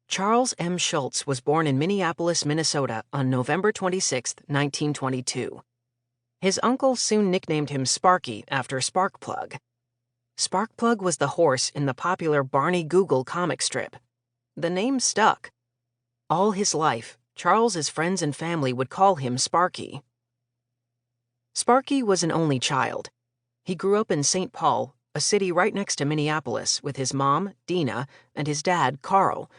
Charles M. Schulz was born in Minneapolis, Minnesota on November 26, 1922. His uncle soon nicknamed him Sparky after Sparkplug. Sparkplug was the horse in the popular Barney Google comic strip. The name stuck. All his life, Charles's friends and family would call him Sparky. Sparky was an only child. He grew up in St. Paul, a city right next to Minneapolis, with his mom, Dina, and his dad, Carl.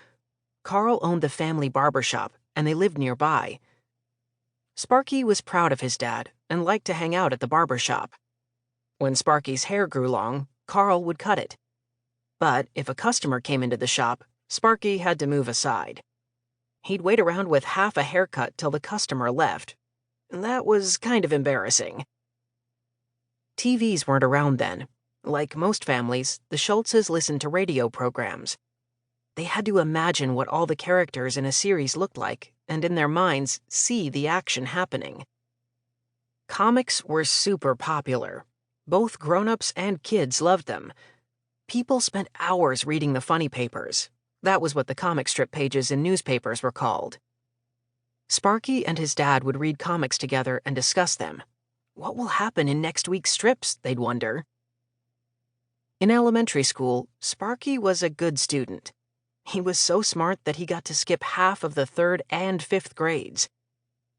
Carl owned the family barbershop, and they lived nearby. Sparky was proud of his dad and liked to hang out at the barbershop. When Sparky's hair grew long, Carl would cut it. But if a customer came into the shop, Sparky had to move aside. He'd wait around with half a haircut till the customer left. That was kind of embarrassing. TVs weren't around then. Like most families, the Schultzes listened to radio programs. They had to imagine what all the characters in a series looked like, and in their minds, see the action happening. Comics were super popular. Both grown-ups and kids loved them. People spent hours reading the funny papers. That was what the comic strip pages in newspapers were called. Sparky and his dad would read comics together and discuss them. What will happen in next week's strips, they'd wonder. In elementary school, Sparky was a good student. He was so smart that he got to skip half of the 3rd and 5th grades.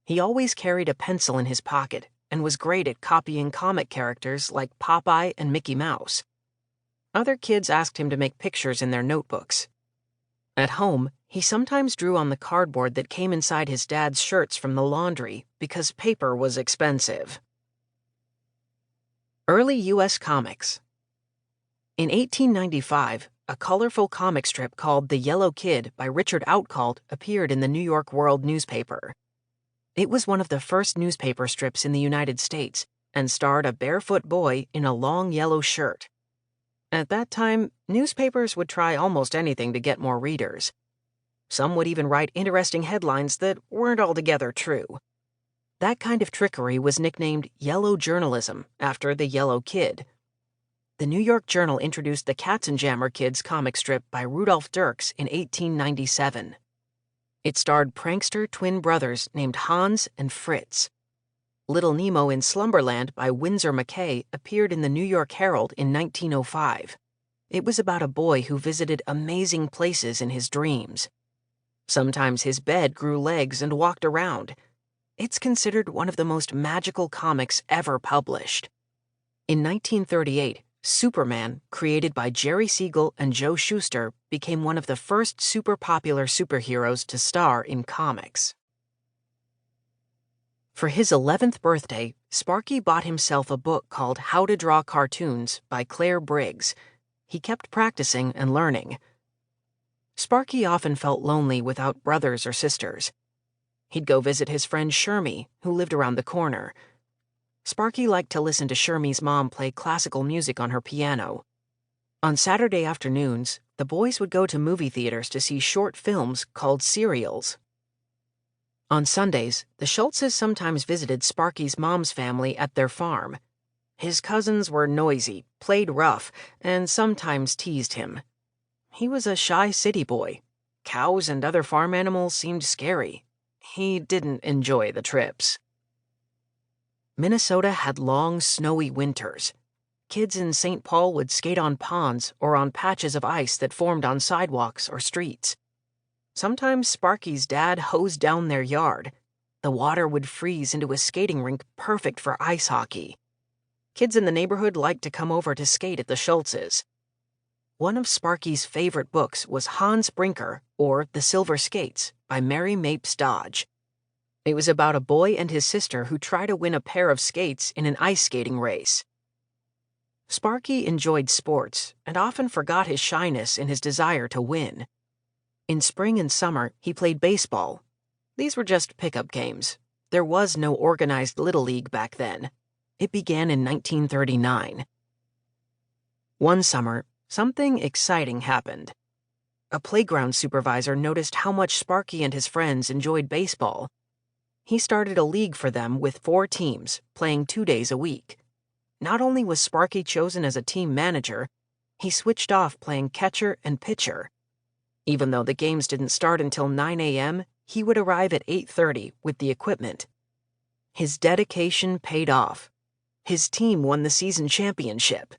He always carried a pencil in his pocket and was great at copying comic characters like Popeye and Mickey Mouse. Other kids asked him to make pictures in their notebooks. At home, he sometimes drew on the cardboard that came inside his dad's shirts from the laundry because paper was expensive. Early U.S. comics. In 1895, a colorful comic strip called The Yellow Kid by Richard Outcault appeared in the New York World newspaper. It was one of the first newspaper strips in the United States and starred a barefoot boy in a long yellow shirt. At that time, newspapers would try almost anything to get more readers. Some would even write interesting headlines that weren't altogether true. That kind of trickery was nicknamed yellow journalism after the Yellow Kid. The New York Journal introduced the Katzenjammer Kids comic strip by Rudolph Dirks in 1897. It starred prankster twin brothers named Hans and Fritz. Little Nemo in Slumberland by Winsor McCay appeared in the New York Herald in 1905. It was about a boy who visited amazing places in his dreams. Sometimes his bed grew legs and walked around. It's considered one of the most magical comics ever published. In 1938, Superman, created by Jerry Siegel and Joe Shuster, became one of the first super popular superheroes to star in comics. For his 11th birthday, Sparky bought himself a book called How to Draw Cartoons by Claire Briggs. He kept practicing and learning. Sparky often felt lonely without brothers or sisters. He'd go visit his friend Shermie, who lived around the corner. Sparky liked to listen to Shermie's mom play classical music on her piano. On Saturday afternoons, the boys would go to movie theaters to see short films called serials. On Sundays, the Schultzes sometimes visited Sparky's mom's family at their farm. His cousins were noisy, played rough, and sometimes teased him. He was a shy city boy. Cows and other farm animals seemed scary. He didn't enjoy the trips. Minnesota had long, snowy winters. Kids in St. Paul would skate on ponds or on patches of ice that formed on sidewalks or streets. Sometimes Sparky's dad hosed down their yard. The water would freeze into a skating rink perfect for ice hockey. Kids in the neighborhood liked to come over to skate at the Schultzes. One of Sparky's favorite books was Hans Brinker, or The Silver Skates, by Mary Mapes Dodge. It was about a boy and his sister who try to win a pair of skates in an ice skating race. Sparky enjoyed sports and often forgot his shyness in his desire to win. In spring and summer, he played baseball. These were just pickup games. There was no organized Little League back then. It began in 1939. One summer, something exciting happened. A playground supervisor noticed how much Sparky and his friends enjoyed baseball. He started a league for them with 4 teams, playing 2 days a week. Not only was Sparky chosen as a team manager, he switched off playing catcher and pitcher. Even though the games didn't start until 9 a.m., he would arrive at 8:30 with the equipment. His dedication paid off. His team won the season championship.